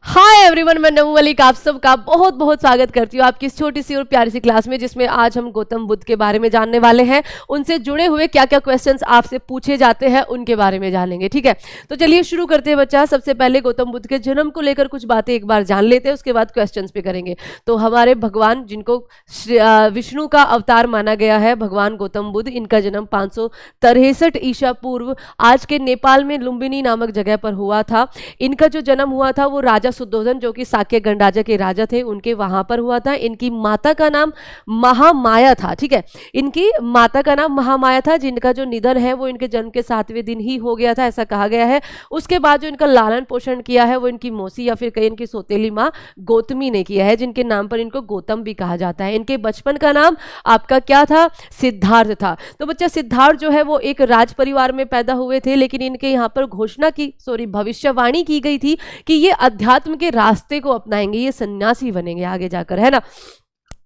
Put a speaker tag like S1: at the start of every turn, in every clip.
S1: Hi everyone, मैं नमू मलिक आप सबका बहुत बहुत स्वागत करती हूँ आपकी इस छोटी सी और प्यारी सी क्लास में, जिसमें आज हम गौतम बुद्ध के बारे में जानने वाले हैं। उनसे जुड़े हुए क्या क्या क्वेश्चंस आपसे पूछे जाते हैं उनके बारे में जानेंगे। ठीक है, तो चलिए शुरू करते हैं बच्चा। सबसे पहले गौतम बुद्ध के जन्म को लेकर कुछ बातें एक बार जान लेते हैं, उसके बाद क्वेश्चन पे करेंगे। तो हमारे भगवान, जिनको विष्णु का अवतार माना गया है, भगवान गौतम बुद्ध, इनका जन्म 563 ईसा पूर्व आज के नेपाल में लुम्बिनी नामक जगह पर हुआ था। इनका जो जन्म हुआ था वो राजा शुद्धोधन, जो कि साक्य गणराज्य के राजा थे, उनके वहां पर हुआ था। इनकी माता का नाम महामाया था। ठीक है, इनकी माता का नाम महामाया था, जिनका जो निधन है वो इनके जन्म के 7वें दिन ही हो गया था, ऐसा कहा गया है। उसके बाद जो इनका लालन पोषण किया है वो इनकी मौसी या फिर कहीं इनकी सौतेली माँ गौतमी ने किया है, जिनके नाम पर इनको गौतम भी कहा जाता है। इनके बचपन का नाम आपका क्या था? सिद्धार्थ था। तो बच्चा सिद्धार्थ जो है वो एक राज परिवार में पैदा हुए थे, लेकिन इनके यहाँ पर घोषणा की भविष्यवाणी की गई थी कि ये अध्यात्म के रास्ते को अपनाएंगे, ये सन्यासी बनेंगे आगे जाकर, है ना।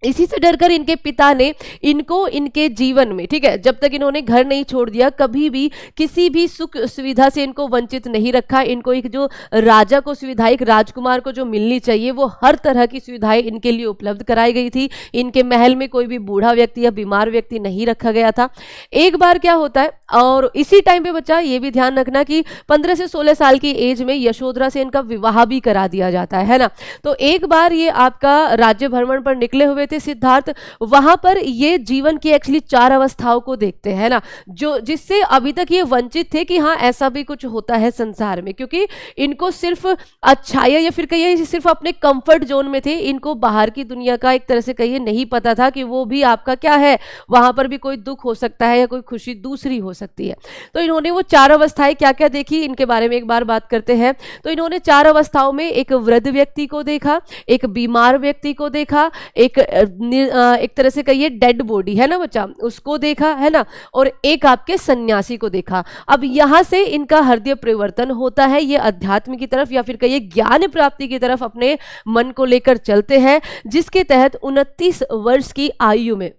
S1: इसी से डरकर इनके पिता ने इनको इनके जीवन में, ठीक है, जब तक इन्होंने घर नहीं छोड़ दिया, कभी भी किसी भी सुख सुविधा से इनको वंचित नहीं रखा। इनको एक जो राजा को सुविधा, एक राजकुमार को जो मिलनी चाहिए, वो हर तरह की सुविधाएं इनके लिए उपलब्ध कराई गई थी। इनके महल में कोई भी बूढ़ा व्यक्ति या बीमार व्यक्ति नहीं रखा गया था। एक बार क्या होता है, और इसी टाइम पे बच्चा ये भी ध्यान रखना कि 15 से 16 साल की एज में यशोधरा से इनका विवाह भी करा दिया जाता है ना। तो एक बार ये आपका राज्य भ्रमण पर निकले हुए थे सिद्धार्थ, वहां पर ये जीवन की एक्चुअली 4 अवस्थाओं को देखते हैं ना, जो जिससे अभी तक ये वंचित थे कि हाँ ऐसा भी कुछ होता है संसार में, क्योंकि इनको सिर्फ अच्छाई या फिर कहिए सिर्फ अपने कंफर्ट जोन में थे। इनको बाहर की दुनिया का एक तरह से कहिए नहीं पता था कि वो भी आपका क्या है, वहां पर भी कोई दुख हो सकता है या कोई खुशी दूसरी हो सकती है। तो इन्होंने वो 4 अवस्थाएं क्या क्या देखी, इनके बारे में एक बार बात करते हैं। तो इन्होंने 4 अवस्थाओं में एक वृद्ध व्यक्ति को देखा, एक बीमार व्यक्ति को देखा, एक तरह से कहिए डेड बॉडी है ना बच्चा, उसको देखा, है ना, और एक आपके सन्यासी को देखा। अब यहां से इनका हृदय परिवर्तन होता है, ये अध्यात्म की तरफ या फिर कहिए ज्ञान प्राप्ति की तरफ अपने मन को लेकर चलते हैं, जिसके तहत 29 वर्ष की आयु में,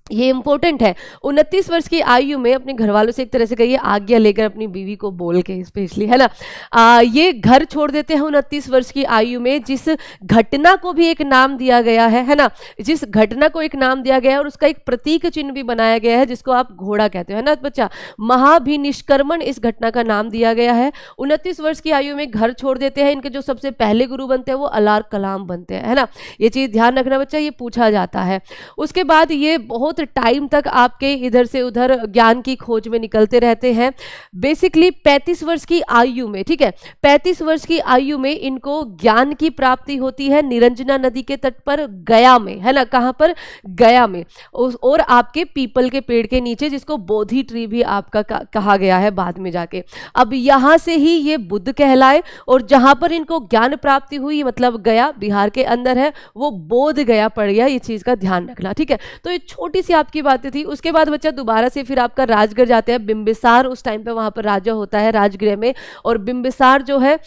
S1: ये इंपॉर्टेंट है, 29 वर्ष की आयु में अपने घर वालों से एक तरह से कहिए आज्ञा लेकर, अपनी बीवी को बोल के स्पेशली, है ना, ये घर छोड़ देते हैं 29 वर्ष की आयु में। जिस घटना को भी एक नाम दिया गया है ना, जिस घटना को एक नाम दिया गया है और उसका एक प्रतीक चिन्ह भी बनाया गया है, जिसको आप घोड़ा कहते हो, है ना बच्चा, महाभिनिष्क्रमण इस घटना का नाम दिया गया है। 29 वर्ष की आयु में घर छोड़ देते हैं। इनके जो सबसे पहले गुरु बनते हैं वो अलार कलाम बनते हैं, है ना, ये चीज ध्यान रखना बच्चा, ये पूछा जाता है। उसके बाद ये बहुत टाइम तक आपके इधर से उधर ज्ञान की खोज में निकलते रहते हैं। बेसिकली 35 वर्ष की आयु में, ठीक है, 35 वर्ष की आयु में इनको ज्ञान की प्राप्ति होती है निरंजना नदी के तट पर, गया में, है ना, कहां पर? गया में, और आपके पीपल के पेड़ के नीचे, जिसको बोधि ट्री भी आपका कहा गया है बाद में जाके। अब यहां से ही ये बुद्ध कहलाए, और जहां पर इनको ज्ञान प्राप्ति हुई, मतलब गया बिहार के अंदर है, वो बोध गया पड़ गया, ये चीज का ध्यान रखना। ठीक है, तो ये छोटी आपकी बातें थी। उसके बाद बच्चा दोबारा से फिर आपका राजगढ़ जाते हैं, बिंबिसार उस टाइम पे वहां पर राजा होता है राजगृह में, और बिंबिसार जो है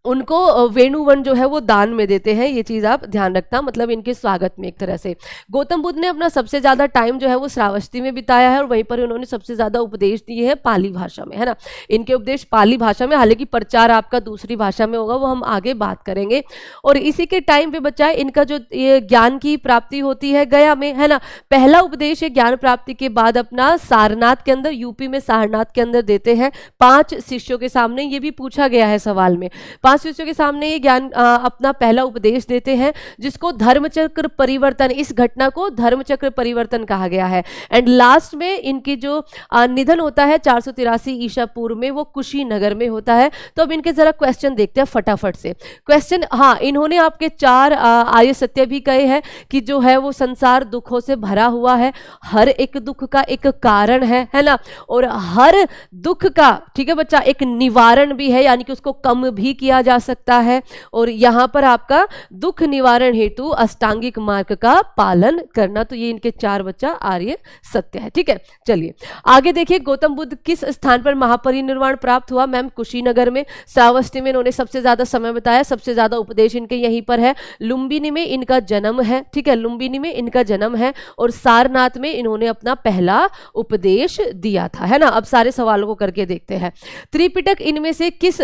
S1: उनको वेणुवन जो है वो दान में देते हैं, ये चीज आप ध्यान रखना, मतलब इनके स्वागत में एक तरह से। गौतम बुद्ध ने अपना सबसे ज्यादा टाइम जो है वो श्रावस्ती में बिताया है, और वहीं पर उन्होंने सबसे ज्यादा उपदेश दिए हैं पाली भाषा में, है ना, इनके उपदेश पाली भाषा में, हालांकि प्रचार आपका दूसरी भाषा में होगा, वो हम आगे बात करेंगे। और इसी के टाइम पे बच्चा इनका जो ये ज्ञान की प्राप्ति होती है गया में, है ना, पहला उपदेश है ज्ञान प्राप्ति के बाद अपना सारनाथ के अंदर, यूपी में सारनाथ के अंदर देते हैं 5 शिष्यों के सामने। ये भी पूछा गया है सवाल में, 5 शिष्यों के सामने ये ज्ञान अपना पहला उपदेश देते हैं, जिसको धर्मचक्र परिवर्तन, इस घटना को धर्मचक्र परिवर्तन कहा गया है। एंड लास्ट में इनकी जो निधन होता है 483 ईसा पूर्व में, वो कुशीनगर में होता है। तो अब इनके जरा क्वेश्चन देखते हैं फटाफट से। क्वेश्चन, हाँ, इन्होंने आपके 4 आर्य सत्य भी कहे हैं कि जो है वो संसार दुखों से भरा हुआ है, हर एक दुख का एक कारण है ना, और हर दुख का, ठीक है बच्चा, एक निवारण भी है, यानी कि उसको कम भी किया जा सकता है। और यहां पर आपका दुख निवारण हेतु अष्टांगिक मार्ग का पालन करना। तो ये इनके 4 बच्चा आर्य सत्य है। ठीक है, चलिए आगे देखिए, गौतम बुद्ध किस स्थान पर महापरिनिर्वाण प्राप्त हुआ? मैम कुशीनगर में, श्रावस्ती में इन्होंने सबसे ज्यादा समय बताया, सबसे ज्यादा उपदेश इनके यहीं पर है। लुम्बिनी में इनका जन्म है, ठीक है, लुम्बिनी में इनका जन्म है, और सारनाथ में इन्होंने अपना पहला उपदेश दिया था, है ना। अब सारे सवालों को करके देखते हैं। त्रिपिटक इनमें से किस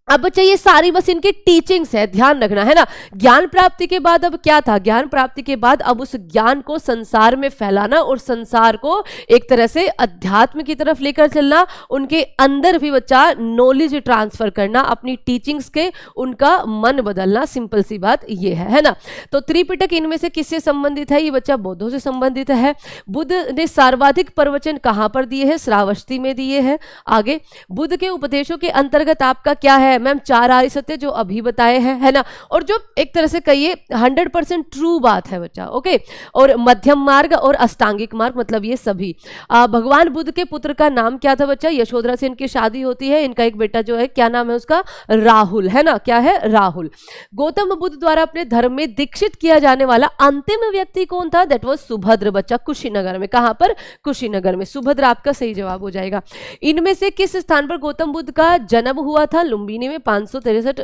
S1: अब बच्चा ये सारी बस इनकी टीचिंग्स है, ध्यान रखना है ना। ज्ञान प्राप्ति के बाद अब क्या था, ज्ञान प्राप्ति के बाद अब उस ज्ञान को संसार में फैलाना और संसार को एक तरह से अध्यात्म की तरफ लेकर चलना, उनके अंदर भी बच्चा नॉलेज ट्रांसफर करना, अपनी टीचिंग्स के उनका मन बदलना, सिंपल सी बात ये है ना। तो त्रिपिटक इनमें से किससे संबंधित है, ये बच्चा बौद्धों से संबंधित है। बुद्ध ने सर्वाधिक प्रवचन कहां पर दिए हैं, श्रावस्ती में दिए हैं। आगे बुद्ध के उपदेशों के अंतर्गत आपका क्या है मैम, 4 आर्य सत्य जो अभी बताए हैं, है ना, और जो एक तरह से कहिए 100% ट्रू बात है बच्चा, ओके। और मध्यम मार्ग और अष्टांगिक मार्ग, मतलब ये सभी। भगवान बुद्ध के पुत्र का नाम क्या था बच्चा, यशोधरा से इनकी शादी होती है, इनका एक बेटा जो है, क्या नाम है उसका, राहुल, है ना, क्या है, राहुल। गौतम बुद्ध द्वारा अपने धर्म में दीक्षित किया जाने वाला अंतिम व्यक्ति कौन था, दैट वाज सुभद्र बच्चा, कुशीनगर में। कहां पर, कुशीनगर में। सुभद्र आपका सही जवाब हो जाएगा। इनमें से किस स्थान पर गौतम बुद्ध का जन्म हुआ था, लुम्बिनी में 563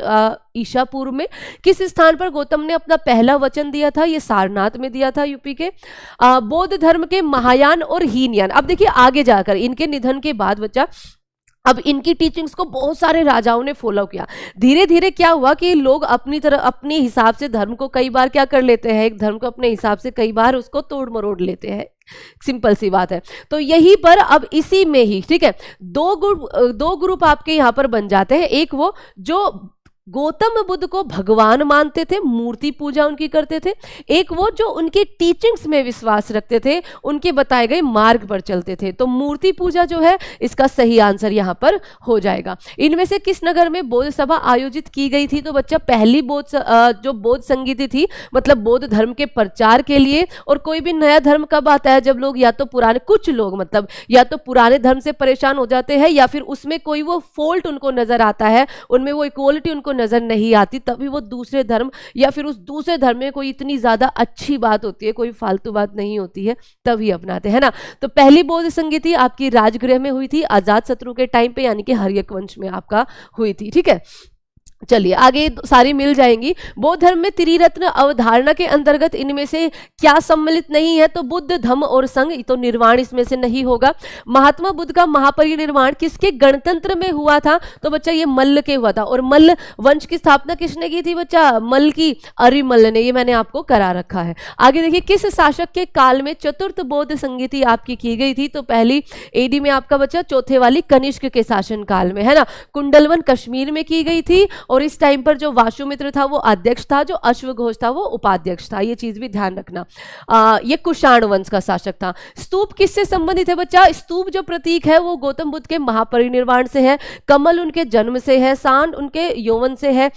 S1: ईसा पूर्व में। किस स्थान पर गौतम ने अपना पहला वचन दिया था, ये सारनाथ में दिया था, यूपी के। बौद्ध धर्म के महायान और हीनयान, अब देखिए आगे जाकर इनके निधन के बाद बच्चा अब इनकी टीचिंग्स को बहुत सारे राजाओं ने फॉलो किया। धीरे धीरे क्या हुआ कि लोग अपनी तरह अपने हिसाब से धर्म को कई बार क्या कर लेते हैं, एक धर्म को अपने हिसाब से कई बार उसको तोड़ मरोड़ लेते हैं, सिंपल सी बात है। तो यहीं पर अब इसी में ही, ठीक है, दो ग्रुप आपके यहां पर बन जाते हैं। एक वो जो गौतम बुद्ध को भगवान मानते थे, मूर्ति पूजा उनकी करते थे। एक वो जो उनकी टीचिंग्स में विश्वास रखते थे, उनके बताए गए मार्ग पर चलते थे। तो मूर्ति पूजा जो है इसका सही आंसर यहां पर हो जाएगा। इनमें से किस नगर में बौद्ध सभा आयोजित की गई थी, तो बच्चा पहली जो बौद्ध संगीति थी, मतलब बौद्ध धर्म के प्रचार के लिए। और कोई भी नया धर्म कब आता है, जब लोग या तो पुराने, कुछ लोग मतलब या तो पुराने धर्म से परेशान हो जाते हैं, या फिर उसमें कोई वो फॉल्ट उनको नजर आता है, उनमें वो इक्वालिटी उनको नजर नहीं आती, तभी वो दूसरे धर्म या फिर उस दूसरे धर्म में कोई इतनी ज्यादा अच्छी बात होती है, कोई फालतू बात नहीं होती है, तभी अपनाते हैं ना। तो पहली बौद्ध संगीति आपकी राजगृह में हुई थी, अजात शत्रु के टाइम पे, यानी कि हर्यक वंश में आपका हुई थी, ठीक है। चलिए आगे सारी मिल जाएंगी। बौद्ध धर्म में त्रिरत्न अवधारणा के अंतर्गत इनमें से क्या सम्मिलित नहीं है, तो बुद्ध, धम्म और संघ, तो निर्वाण इसमें से नहीं होगा। महात्मा बुद्ध का महापरिनिर्वाण किसके गणतंत्र में हुआ था, तो बच्चा ये मल्ल के हुआ था। और मल्ल वंश की स्थापना किसने की थी बच्चा, मल्ल की अरिमल्ल ने, ये मैंने आपको करा रखा है। आगे देखिए किस शासक के काल में चतुर्थ बौद्ध संगीति आपकी की गई थी, तो पहली एडी में आपका बच्चा चौथे वाली कनिष्क के शासन काल में, है ना। कुंडलवन कश्मीर में की गई थी, और इस टाइम पर जो वासुमित्र था वो अध्यक्ष था, जो अश्वघोष था वो उपाध्यक्ष था, ये चीज भी ध्यान रखना। ये कुषाण वंश का शासक था। स्तूप किससे संबंधित है बच्चा, स्तूप जो प्रतीक है वो गौतम बुद्ध के महापरिनिर्वाण से है, कमल उनके जन्म से है, सांड उनके यौवन से है,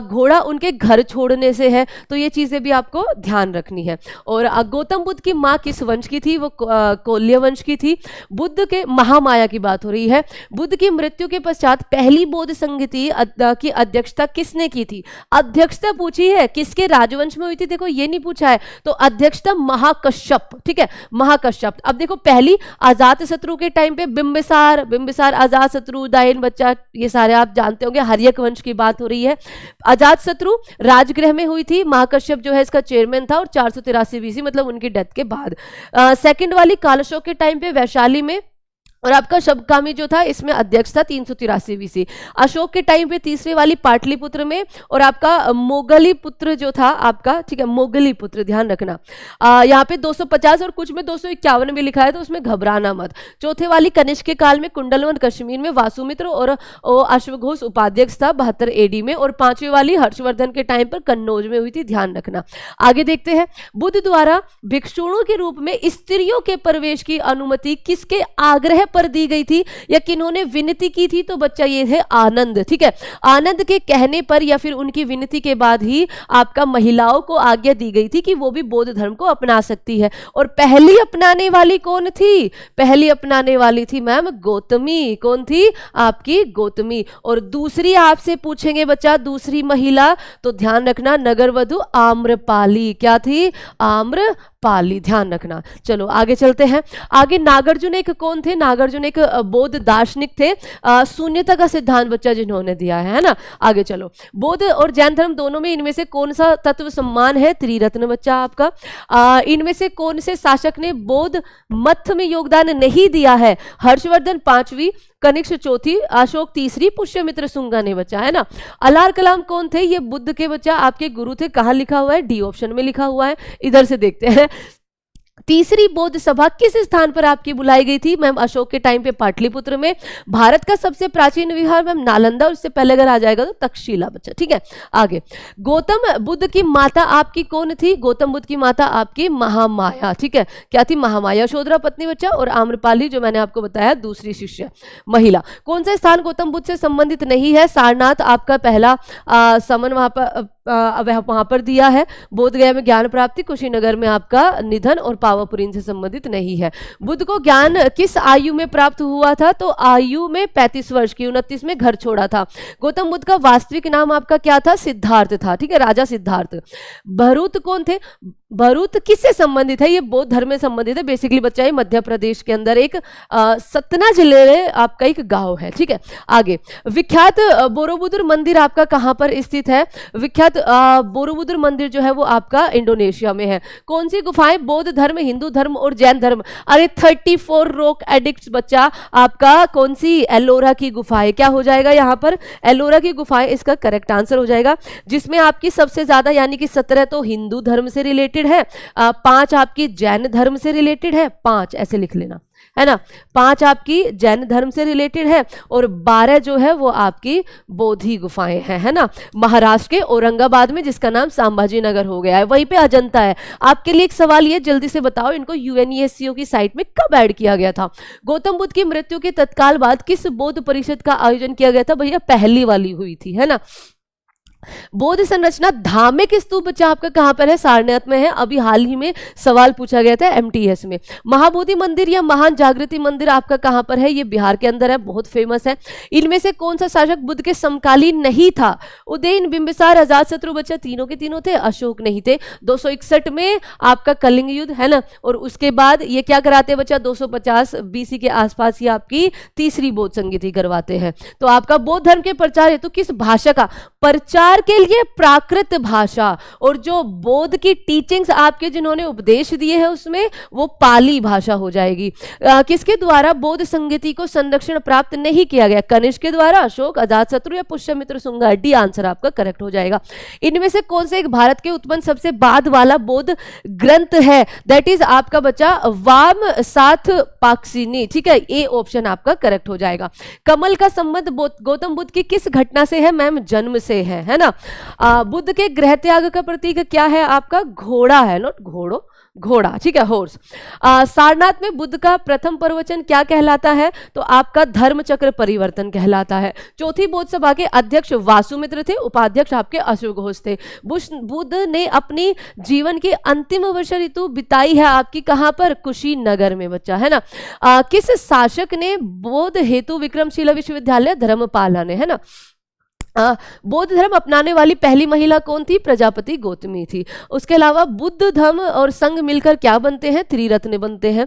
S1: घोड़ा उनके घर छोड़ने से है। तो ये चीजें भी आपको ध्यान रखनी है। और गौतम बुद्ध की माँ किस वंश की थी, वो कोल्य वंश की थी। बुद्ध के महामाया की बात हो रही है। बुद्ध की मृत्यु के पश्चात पहली बौद्ध संगीति की अध्यक्षता किसने की थी, अध्यक्षता पूछी है, किसके राजवंश में हुई थी, देखो ये नहीं पूछा है, तो अध्यक्षता महाकश्यप, ठीक है, महाकश्यप। अब देखो पहली अजात शत्रु के टाइम पे बिंबिसार अजात शत्रु उदयन बच्चा, ये सारे आप जानते होंगे, हर्यक वंश की बात हो रही है। अजात शत्रु राजगृह में हुई थी, महाकश्यप जो है इसका चेयरमैन था, और 483 BC मतलब उनकी डेथ के बाद। सेकंड वाली कालशोक के टाइम पे वैशाली में, और आपका शबकामी जो था इसमें अध्यक्ष था 383 BC। अशोक के टाइम पे तीसरे वाली पाटलिपुत्र में, और आपका मोगली पुत्र जो था आपका, ठीक है, मोगली पुत्र, ध्यान रखना। यहाँ पे 250 और कुछ में 251 भी लिखा है, तो उसमें घबराना मत। चौथे वाली कनिष्क के काल में कुंडलवन कश्मीर में वासुमित्र और अश्वघोष उपाध्यक्ष था 72 AD में। और पांचवी वाली हर्षवर्धन के टाइम पर कन्नौज में हुई थी, ध्यान रखना। आगे देखते हैं, बुद्ध द्वारा भिक्षुओं के रूप में स्त्रियों के प्रवेश की अनुमति किसके आग्रह पर दी गई थी, या किन्होंने विनती की थी, तो बच्चा ये है आनंद, ठीक है। आनंद के कहने पर या फिर उनकी विनती के बाद ही आपका महिलाओं को आज्ञा दी गई थी कि वो भी बौद्ध धर्म को अपना सकती है। और पहली अपनाने वाली कौन थी, पहली अपनाने वाली थी मैम गौतमी। कौन थी, आपकी गौतमी। और दूसरी आपसे पूछेंगे बच्चा, दूसरी महिला, तो ध्यान रखना, नगर वधु आम्रपाली। क्या थी, आम्रपाली। पाली, ध्यान रखना। चलो आगे चलते हैं। आगे नागार्जुन एक कौन थे? नागार्जुन एक बौद्ध दार्शनिक थे, शून्यता का सिद्धांत बच्चा जिन्होंने दिया है ना। आगे चलो, बौद्ध और जैन धर्म दोनों में इनमें से कौन सा तत्व सम्मान है? त्रिरत्न बच्चा आपका। इनमें से कौन से शासक ने बौद्ध मत में योगदान नहीं दिया है? हर्षवर्धन 5वीं, कनिष्क 4थी, अशोक 3री, पुष्यमित्र शुंगा ने बच्चा, है ना। अलार कलाम कौन थे? ये बुद्ध के बच्चा आपके गुरु थे। कहाँ लिखा हुआ है? डी ऑप्शन में लिखा हुआ है, इधर से देखते हैं। तीसरी बौद्ध सभा किस स्थान पर आपकी बुलाई गई थी? मैम अशोक के टाइम पे पाटलिपुत्र में। भारत का सबसे प्राचीन विहार मैम नालंदा, उससे पहले अगर आ जाएगा तो तक्षशिला बच्चा, ठीक है। आगे, गौतम बुद्ध की माता आपकी कौन थी? गौतम बुद्ध की माता आपकी महामाया, ठीक है। क्या थी? महामाया, यशोधरा पत्नी बच्चा, और आम्रपाली जो मैंने आपको बताया दूसरी शिष्य महिला। कौन सा स्थान गौतम बुद्ध से संबंधित नहीं है? सारनाथ आपका पहला समन वहां पर दिया है। बोधगया में ज्ञान प्राप्ति, कुशीनगर में आपका निधन, और पावापुरी इनसे संबंधित नहीं है। बुद्ध को ज्ञान किस आयु में प्राप्त हुआ था? तो आयु में 35 वर्ष की, 29 में घर छोड़ा था। गौतम बुद्ध का वास्तविक नाम आपका क्या था? सिद्धार्थ था, ठीक है, राजा सिद्धार्थ। भरूत कौन थे? भरूत किससे संबंधित है? ये बौद्ध धर्म में संबंधित है। बेसिकली बच्चा ये मध्य प्रदेश के अंदर एक सतना जिले में आपका एक गांव है, ठीक है। आगे, विख्यात बोरोबुदुर मंदिर आपका कहां पर स्थित है? विख्यात बोरोबुदुर मंदिर जो है वो आपका इंडोनेशिया में है। कौन सी गुफाएं? बौद्ध धर्म, हिंदू धर्म और जैन धर्म। अरे 34 रॉक एडिक्ट्स बच्चा आपका कौन सी? एलोरा की गुफाएं। क्या हो जाएगा यहाँ पर? एलोरा की गुफाएं इसका करेक्ट आंसर हो जाएगा। जिसमें आपकी सबसे ज्यादा यानी कि 17 तो हिंदू धर्म से रिलेटेड है, 5 आपकी जैन धर्म से रिलेटेड है, 5 ऐसे लिख लेना, है ना। 5 आपकी जैन धर्म से रिलेटेड है और 12 जो है वो आपकी बोधि गुफाएं हैं, है ना। महाराष्ट्र के औरंगाबाद में, जिसका नाम संभाजी नगर हो गया है, वहीं पे अजंता है। आपके लिए एक सवाल ये, जल्दी से बताओ, इनको यूएनईएससीओ की साइट में कब ऐड किया गया था? गौतम बुद्ध की मृत्यु के तत्काल बाद किस बौद्ध परिषद का आयोजन किया गया था? भैया पहली वाली हुई थी, है ना। बौद्ध संरचना धार्मिक स्तूप बच्चा आपका कहां पर है? सारनाथ में है। अभी हाल ही में सवाल पूछा गया था एमटीएस में। महाबोधि मंदिर या महान जागृति मंदिर आपका कहां पर है? ये बिहार के अंदर है, बहुत फेमस है। इनमें से कौन सा शासक बुद्ध के समकालीन नहीं था? उदयन, बिंबिसार, अजातशत्रु बच्चा, तीनों के तीनों थे। अशोक नहीं थे। 261 में आपका कलिंग युद्ध, है ना। और उसके बाद ये क्या कराते हैं बच्चा? 250 बीसी के आसपास ये आपकी तीसरी बौद्ध संगीति करवाते हैं। तो आपका बौद्ध धर्म के प्रचार हेतु किस भाषा का प्रचार के लिए? प्राकृत भाषा। और जो बौद्ध की टीचिंग्स आपके जिन्होंने उपदेश दिए हैं उसमें वो पाली भाषा हो जाएगी। किसके द्वारा बौद्ध संगीति को संरक्षण प्राप्त नहीं किया गया? कनिष्क के द्वारा, अशोक, अजातशत्रु या पुष्यमित्र शुंगा? डी आंसर आपका करेक्ट हो जाएगा। इनमें से कौन से एक भारत के उत्पन्न सबसे बाद वाला बौद्ध ग्रंथ है? दैट इज आपका बच्चा वाम साथ पाक्सिनी, ठीक है। ए ऑप्शन आपका करेक्ट हो जाएगा। कमल का संबंध गौतम बुद्ध की किस घटना से है? मैम जन्म से है ना। बुद्ध के गृह त्याग का प्रतीक क्या है आपका? घोड़ा है, नोट घोड़ा, ठीक है, हॉर्स। सारनाथ में बुद्ध का प्रथम प्रवचन क्या कहलाता है? तो आपका धर्म चक्र परिवर्तन कहलाता है। चौथी बौद्ध सभा के अध्यक्ष वासुमित्र थे, उपाध्यक्ष आपके अशोक घोष थे। बुद्ध ने अपनी जीवन की अंतिम वर्ष ऋतु बिताई है आपकी कहां पर? कुशीनगर में बच्चा, है ना। किस शासक ने बौद्ध हेतु विक्रमशिला विश्वविद्यालय धर्मपाला ने, है ना। बौद्ध धर्म अपनाने वाली पहली महिला कौन थी? प्रजापति गौतमी थी। उसके अलावा बुद्ध धर्म और संघ मिलकर क्या बनते हैं? त्रिरत्न बनते हैं।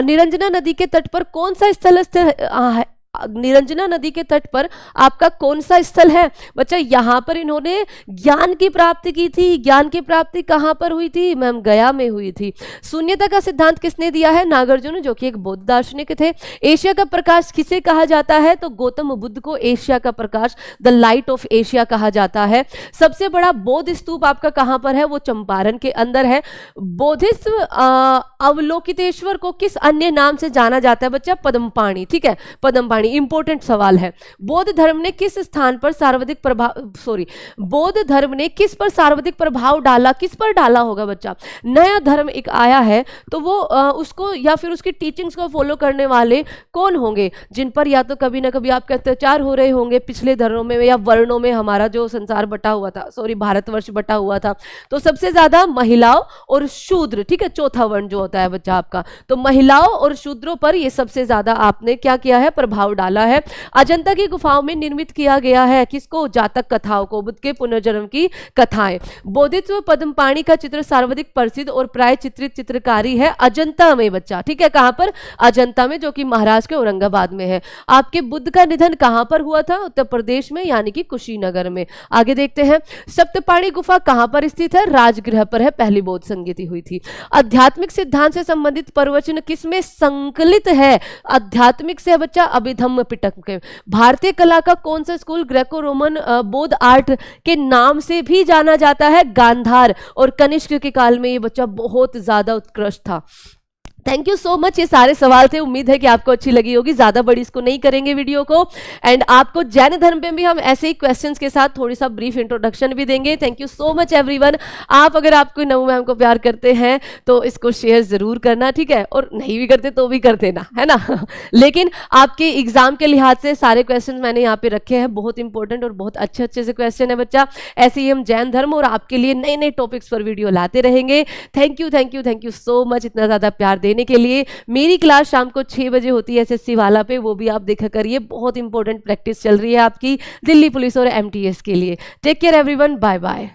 S1: निरंजना नदी के तट पर कौन सा स्थल है? निरंजना नदी के तट पर आपका कौन सा स्थल है बच्चा? यहां पर इन्होंने ज्ञान की प्राप्ति की थी। ज्ञान की प्राप्ति कहां पर हुई थी? मैम गया में हुई थी। शून्यता का सिद्धांत किसने दिया है? नागार्जुन, जो कि एक बौद्ध दार्शनिक थे। एशिया का प्रकाश किसे कहा जाता है? तो गौतम बुद्ध को एशिया का प्रकाश, द लाइट ऑफ एशिया कहा जाता है। सबसे बड़ा बौद्ध स्तूप आपका कहां पर है? वो चंपारण के अंदर है। बौद्धिस्म अवलोकितेश्वर को किस अन्य नाम से जाना जाता है बच्चा? पद्मपाणि, ठीक है, पद्मपाणि। इंपॉर्टेंट सवाल है। बौद्ध धर्म ने किस स्थान पर सर्वाधिक बौद्ध धर्म ने किस पर सर्वाधिक प्रभाव डाला? किस पर डाला होगा बच्चा? नया धर्म एक आया है तो वो उसको या फिर उसकी टीचिंग्स को फॉलो करने वाले कौन होंगे? जिन पर या तो कभी ना कभी आपके अत्याचार हो रहे होंगे पिछले धर्मों में या वर्णों में। हमारा जो संसार बटा हुआ था, भारतवर्ष बटा हुआ था, तो सबसे ज्यादा महिलाओं और शूद्र, ठीक है, चौथा वर्ण जो होता है बच्चा आपका, तो महिलाओं और शूद्रों पर ये सबसे ज्यादा आपने क्या किया है? प्रभाव डाला है। अजंता की गुफाओं में निर्मित किया गया है किसको? जातक कथाओं को, बुद्ध के पुनर्जन्म की कथाएं। बोधित्व पद्मपाणि का चित्र सर्वाधिक प्रसिद्ध और प्राय चित्रित चित्रकारी है अजंता में बच्चा, ठीक है, कहां पर? अजंता में, जो कि महाराष्ट्र के औरंगाबाद में है। आपके बुद्ध का निधन कहां पर हुआ था? उत्तर प्रदेश में, यानी कि कुशीनगर में। आगे देखते हैं, सप्तपाणी गुफा कहां पर स्थित है? राजगृह पर है, पहली बौद्ध संगीति हुई थी। आध्यात्मिक सिद्धांत से संबंधित प्रवचन किसमें संकलित है? आध्यात्मिक से बच्चा अभिधम्म पिटक के। भारतीय कला का कौन सा स्कूल ग्रेको रोमन बौद्ध आर्ट के नाम से भी जाना जाता है? गांधार, और कनिष्क के काल में ये बच्चा बहुत ज्यादा उत्कृष्ट था। Thank you so much. ये सारे सवाल थे, उम्मीद है कि आपको अच्छी लगी होगी। ज्यादा बड़ी इसको नहीं करेंगे वीडियो को। एंड आपको जैन धर्म पे भी हम ऐसे ही क्वेश्चंस के साथ थोड़ी सा ब्रीफ इंट्रोडक्शन भी देंगे। Thank you so much everyone. आप अगर आपको नमो मैम को प्यार करते हैं तो इसको शेयर जरूर करना, ठीक है, और नहीं भी करते तो भी कर देना, है ना। लेकिन आपके एग्जाम के लिहाज से सारे क्वेश्चन मैंने यहाँ पे रखे हैं, बहुत इंपॉर्टेंट और बहुत अच्छे अच्छे से क्वेश्चन है बच्चा। ऐसे ही हम जैन धर्म और आपके लिए नए नए टॉपिक्स पर वीडियो लाते रहेंगे। Thank you thank you thank you so much इतना ज्यादा प्यार देने के लिए। मेरी क्लास शाम को 6 बजे होती है एसएससी वाला पे, वो भी आप देखा करिए, बहुत इंपॉर्टेंट प्रैक्टिस चल रही है आपकी दिल्ली पुलिस और एमटीएस के लिए। Take care everyone, bye bye.